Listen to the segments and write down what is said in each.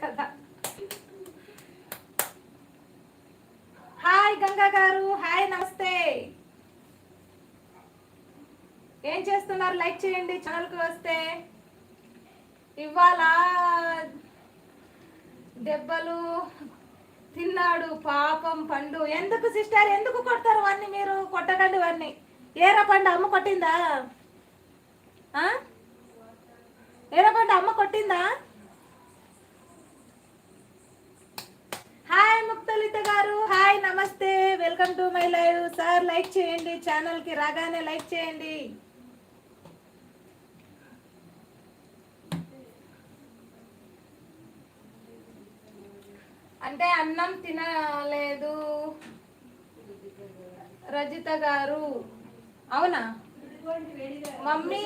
కదా. హాయ్ గంగా గారు, హాయ్ నమస్తే. ఏం చేస్తున్నారు? లైక్ చేయండి ఛానల్కి వస్తే. ఇవాళ దెబ్బలు తిన్నాడు పాపం పండు. ఎందుకు సిస్టర్, ఎందుకు కొడతారు వాడిని? మీరు కొట్టకండి వాడిని. ఏరా పండు అమ్మ కొట్టిందా? ఏరా పండు అమ్మ కొట్టిందా? హాయ్ ముక్తలిత గారు, హాయ్ నమస్తే, welcome to my live. Sir like చేయండి, ఛానల్కి రాగానే లైక్ చేయండి. అంటే అన్నం తినలేదు రజిత గారు. అవునా? మమ్మీ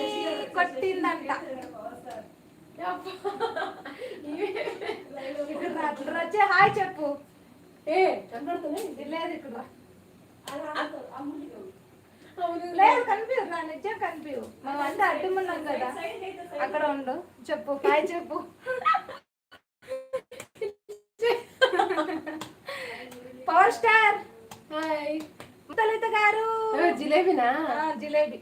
కొట్టిందంట. రజ హాయ్ చెప్పు. లేదు ఇక్కడ లేదు, కనిపించు. నా నిజం కనిపించు. మనం అంతా అడ్డుమున్నాం కదా. అక్కడ ఉండు, చెప్పు హాయ్ చెప్పు. Power star hi. ముక్తలిత గారు జిలేబీనా? జిలేబీ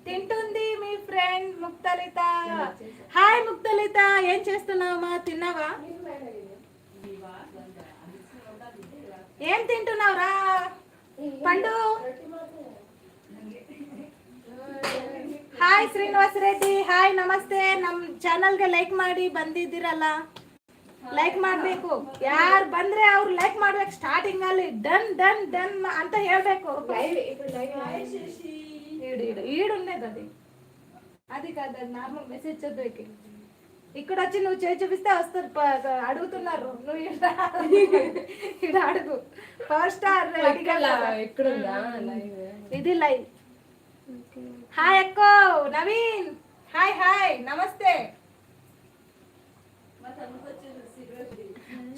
తింటుంది మీ ఫ్రెండ్ ముక్తలిత. హాయ్ ముక్తలిత, ఏం చేస్తున్నావమ్మా? తిన్నావా? ఏం తింటున్నావురా పండు? ಹಾಯ್ ಶ್ರೀನಿವಾಸ್ ರೆಡ್ಡಿ, ಹಾಯ್ ನಮಸ್ತೆ. ನಮ್ಮ ಚಾನಲ್ಗೆ ಲೈಕ್ ಮಾಡಿ ಬಂದಿದ್ದೀರಲ್ಲ, ಲೈಕ್ ಮಾಡಬೇಕು. ಯಾರು ಬಂದ್ರೆ ಅವ್ರು ಲೈಕ್ ಮಾಡ್ಬೇಕು. ಸ್ಟಾರ್ಟಿಂಗ್ ಅಲ್ಲಿ ಡನ್ ಡನ್ ಡನ್ ಅಂತ ಹೇಳ್ಬೇಕು. ఈడున్నది అది, అది కాదు, అది నార్మల్ మెసేజ్ చదివేకి. ఇక్కడ వచ్చి నువ్వు చేయి చూపిస్తే వస్తారు, అడుగుతున్నారు. నువ్వు ఇక్కడ అడుగు. పవర్ స్టార్ ఇది లైవ్. హాయ్ అక్క నవీన్, హాయ్ హాయ్ నమస్తే.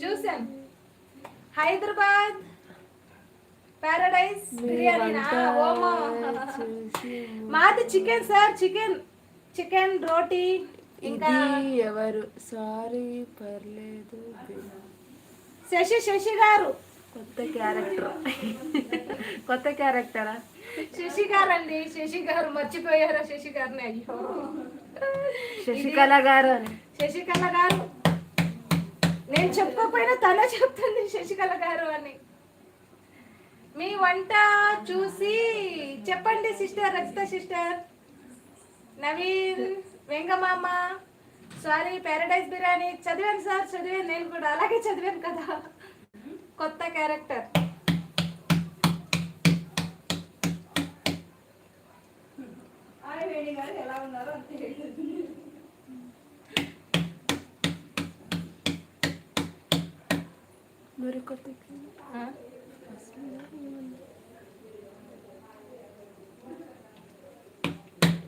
చూసాను హైదరాబాద్ ప్యారడైజ్ బిర్యానీనా? ఓమో మాది చికెన్ సార్, చికెన్ చికెన్ రోటీ. ఇంకా ఎవరు? సారీ పర్లేదు. శశి గారు కొత్త క్యారెక్టర్. కొత్త క్యారెక్టరా? శశి గారు అండి, శశి గారు. మర్చిపోయారా శశి గారిని? అయ్యో, శశికళ గారు అని. శశికళ గారు నేను చెప్పకపోయినా తనే చెప్తుంది శశికళ గారు అని. మీ వంట చూసి చెప్పండి సిస్టర్, రజిత సిస్టర్. నవీన్ వెంగమామ సారీ ప్యారడైజ్ బిర్యానీ చదివాను సార్, చదివాను. నేను కూడా అలాగే చదివాను కదా. కొత్త క్యారెక్టర్. ఎలా ఉన్నారో అంతే. మరి కొత్త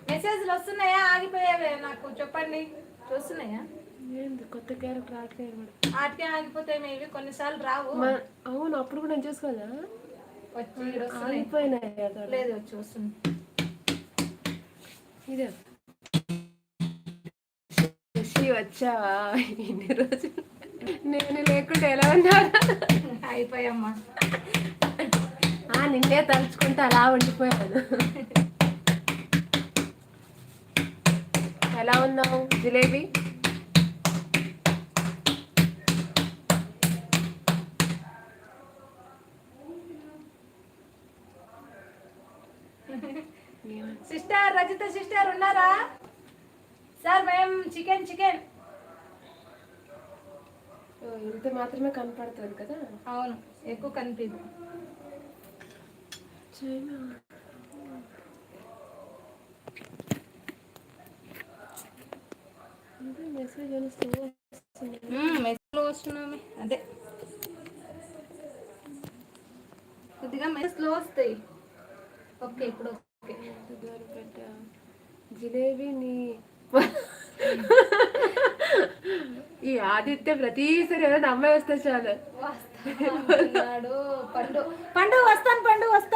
మెసేజ్లు వస్తున్నాయా? ఆగిపోయావే నాకు చెప్పండి. చూస్తున్నాయా? ఏంది కొత్త క్యారెక్టర్? ఆటకే ఆగిపోతాయి మేబీ, కొన్నిసార్లు రావు. అవును, అప్పుడు కూడా నేను చూసుకోదా? వచ్చి ఆగిపోయినాయి. లేదు, వచ్చి వస్తుంది. ఇదే శశి వచ్చావా? ఇన్ని రోజులు నేను లేకుండా ఎలా ఉన్నారు? అయిపోయమ్మా. నిన్నే తలుచుకుంటే అలా ఉండిపోయాను. ఎలా ఉన్నావు జిలేబీ? సిస్టర్ రజిత సిస్టర్ ఉన్నారా? సార్ మేము చికెన్ చికెన్. ఇంత మాత్రమే కనపడుతుంది కదా? అవును, ఎక్కువ కనిపించదు. మెసేజ్ వస్తున్నామే, అదే కొద్దిగా మెసేజ్ స్లో వస్తాయి. ఓకే, ఇప్పుడు ఓకే. జిలేబీ నీ ఈ ఆదిత్య ప్రతిసారి ఏదైనా అమ్మాయి వస్తే చాలు. పండు పండు వస్తాను, పండు వస్తాను.